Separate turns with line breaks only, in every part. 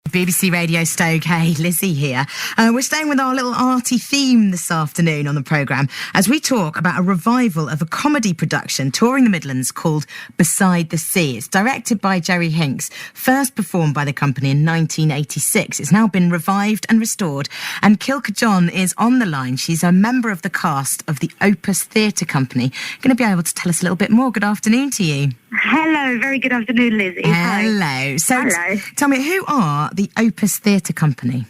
BBC Radio Stoke, hey, Lizzie here. We're staying with our little arty theme this afternoon on the programme as we talk about a revival of a comedy production touring the Midlands called Beside the Sea. It's directed by Jerry Hinks, first performed by the company in 1986. It's now been revived and restored, and Kilke John is on the line. She's a member of the cast of the OPUS Theatre Company. Going to be able to tell us a little bit more. Good afternoon to you.
Hello, very good afternoon, Lizzie.
Hello.
Hi.
So
Hello.
Tell me, who are the OPUS Theatre Company?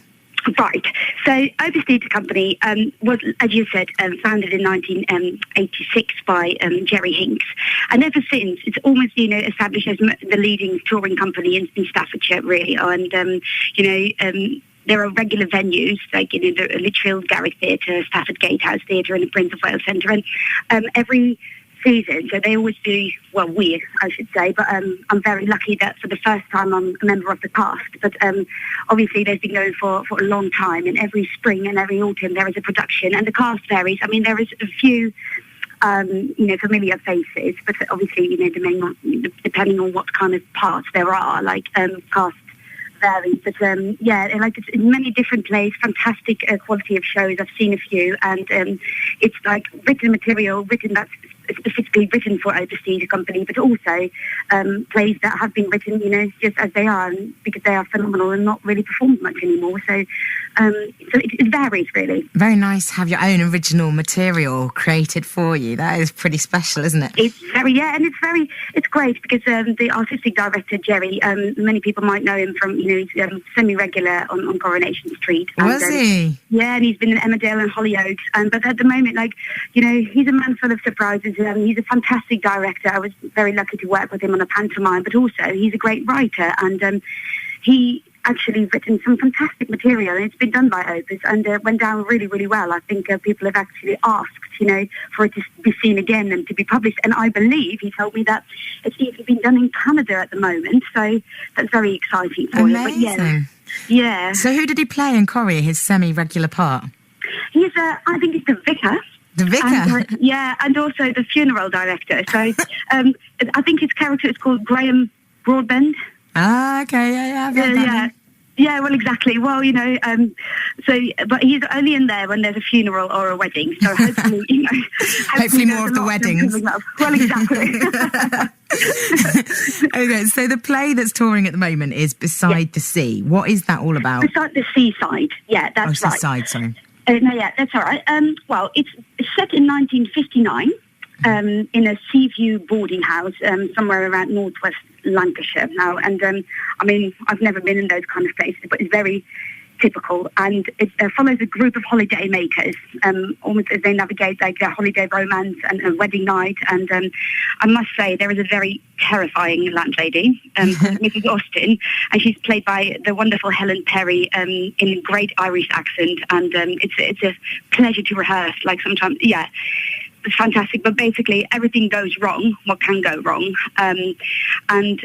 Right. So OPUS Theatre Company was, as you said, founded in 1986 by Jerry Hinks. And ever since, it's almost, established as the leading touring company in Staffordshire, really. And, there are regular venues, like, the Lichfield Garrick Theatre, Stafford Gatehouse Theatre and the Prince of Wales Centre. And every season, so they always do, I should say, but I'm very lucky that for the first time I'm a member of the cast, but obviously they've been going for a long time, and every spring and every autumn there is a production, and the cast varies. I mean, there is a few familiar faces, but obviously, the main one, depending on what kind of parts there are, like cast varies, but it's in many different plays, fantastic quality of shows. I've seen a few, and it's like written material, that's specifically written for OPUS Theatre Company, but also plays that have been written, just as they are, because they are phenomenal and not really performed much anymore. So it varies, really.
Very nice to have your own original material created for you. That is pretty special, isn't it?
It's very, and it's great because the artistic director, Jerry, many people might know him from, he's semi-regular on Coronation Street.
Was he?
Yeah, and he's been in Emmerdale and Hollyoaks. But at the moment, he's a man full of surprises. He's a fantastic director. I was very lucky to work with him on a pantomime, but also he's a great writer, and he actually written some fantastic material, and it's been done by OPUS, and went down really, really well. I think people have actually asked, for it to be seen again and to be published, and I believe he told me that it's even been done in Canada at the moment, so that's very exciting for
Amazing.
You. But yeah. So
who did he play in Corrie, his semi-regular part?
He's, I think he's the vicar.
The vicar?
And also the funeral director. So I think his character is called Graham Broadbent.
Ah, okay, yeah, I've heard that name.
Yeah, well, exactly. Well, but he's only in there when there's a funeral or a wedding. So hopefully,
hopefully more of the weddings.
Well, exactly.
Okay, so the play that's touring at the moment is Beside the Sea. What is that all about?
Beside the Seaside. Yeah, that's right.
Seaside, sorry.
That's all right. It's set in 1959 in a sea view boarding house somewhere around northwest Lancashire now. And I've never been in those kind of places, but it's very typical. And it follows a group of holiday makers, almost as they navigate like their holiday romance and a wedding night. And I must say, there is a very terrifying landlady, Mrs. Austin, and she's played by the wonderful Helen Perry in a great Irish accent. And it's a pleasure to rehearse. Like sometimes, it's fantastic, but basically everything goes wrong, what can go wrong, and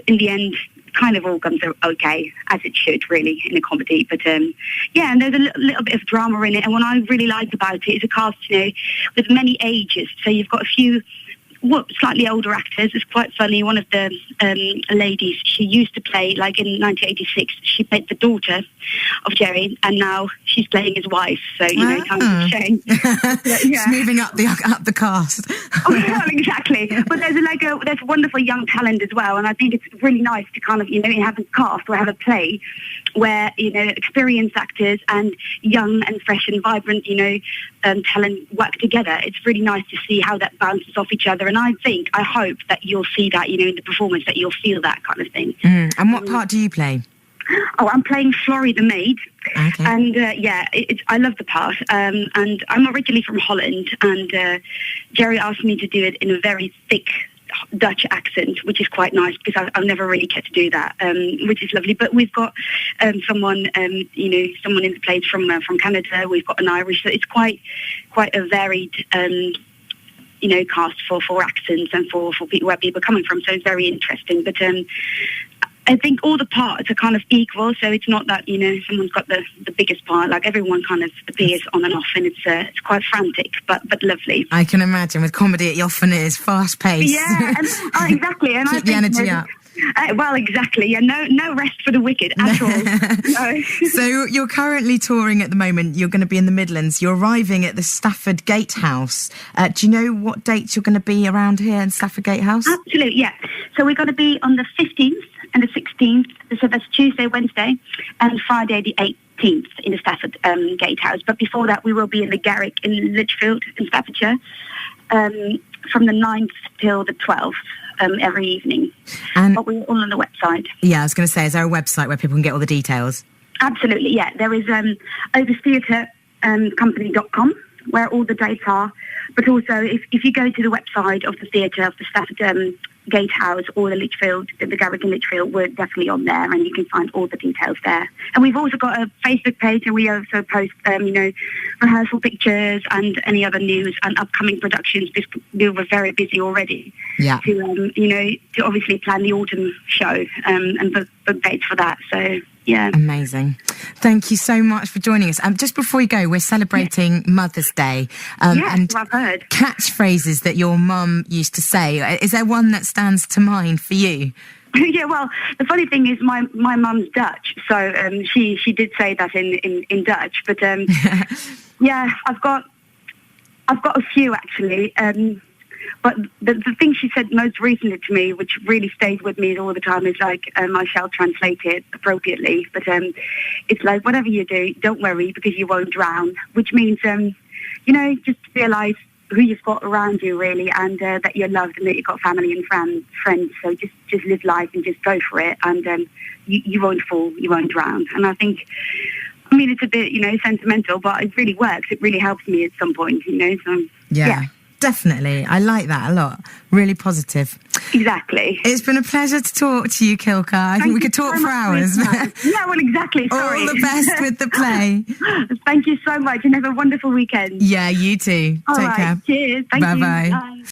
in the end kind of all comes okay, as it should really in a comedy. But and there's a little bit of drama in it, and what I really like about it is a cast with many ages. So you've got a few slightly older actors. It's quite funny. One of the ladies, she used to play, like in 1986, she played the daughter of Jerry, and now she's playing his wife. So, times have changed.
She's moving up the cast.
Oh, yeah, exactly. But there's a wonderful young talent as well, and I think it's really nice to kind of, have a cast or have a play where, experienced actors and young and fresh and vibrant, talent work together. It's really nice to see how that bounces off each other. And I hope that you'll see that, in the performance, that you'll feel that kind of thing.
And what part do you play?
Oh, I'm playing Florrie the maid.
Okay.
And, I love the part. And I'm originally from Holland. And Jerry asked me to do it in a very thick Dutch accent, which is quite nice because I've never really get to do that, which is lovely. But we've got someone in the place from Canada. We've got an Irish. So it's quite a varied cast for accents and for people, where people are coming from. So it's very interesting. But I think all the parts are kind of equal, so it's not that, someone's got the biggest part. Like, everyone kind of appears on and off, and it's quite frantic, but lovely.
I can imagine. With comedy, it often is fast-paced.
Yeah, exactly. And
keep the energy up.
Well, exactly. Yeah, no rest for the wicked at all. No.
So you're currently touring at the moment. You're going to be in the Midlands. You're arriving at the Stafford Gatehouse. Do you know what dates you're going to be around here in Stafford Gatehouse?
Absolutely, yeah. So we're going to be on the 15th and the 16th. So that's Tuesday, Wednesday, and Friday the 18th in the Stafford Gatehouse. But before that, we will be in the Garrick in Lichfield in Staffordshire from the 9th till the 12th. Every evening. But we're all on the website.
Yeah, I was going to say, is there a website where people can get all the details?
Absolutely, yeah. There is OPUS Theatre Company.com, where all the dates are. But also, if you go to the website of the theatre, of the Stafford Gatehouse or the Lichfield, the Garrick in Lichfield, we're definitely on there, and you can find all the details there. And we've also got a Facebook page, and we also post, rehearsal pictures and any other news and upcoming productions. We were very busy already.
Yeah.
To obviously plan the autumn show and book dates for that. So. Yeah.
Amazing. Thank you so much for joining us. Just before we go, we're celebrating Mother's Day. And
I've heard.
Catchphrases that your mum used to say. Is there one that stands to mind for you?
Yeah, well, the funny thing is my mum's Dutch, so she did say that in Dutch. But yeah, I've got a few actually. But the thing she said most recently to me, which really stays with me all the time, is like, I shall translate it appropriately, but it's like, whatever you do, don't worry because you won't drown, which means, just realise who you've got around you, really, and that you're loved and that you've got family and friends. So just live life and just go for it, and you won't fall, you won't drown. And I think, it's a bit, sentimental, but it really works. It really helps me at some point, so, yeah.
Definitely. I like that a lot. Really positive.
Exactly.
It's been a pleasure to talk to you, Kilke. I think we could talk for hours.
Yeah, well, exactly. Sorry.
All the best with the play.
Thank you so much and have a wonderful weekend.
Yeah, you too.
All
Take
right.
care.
Cheers. Thank you.
Bye-bye.
Bye.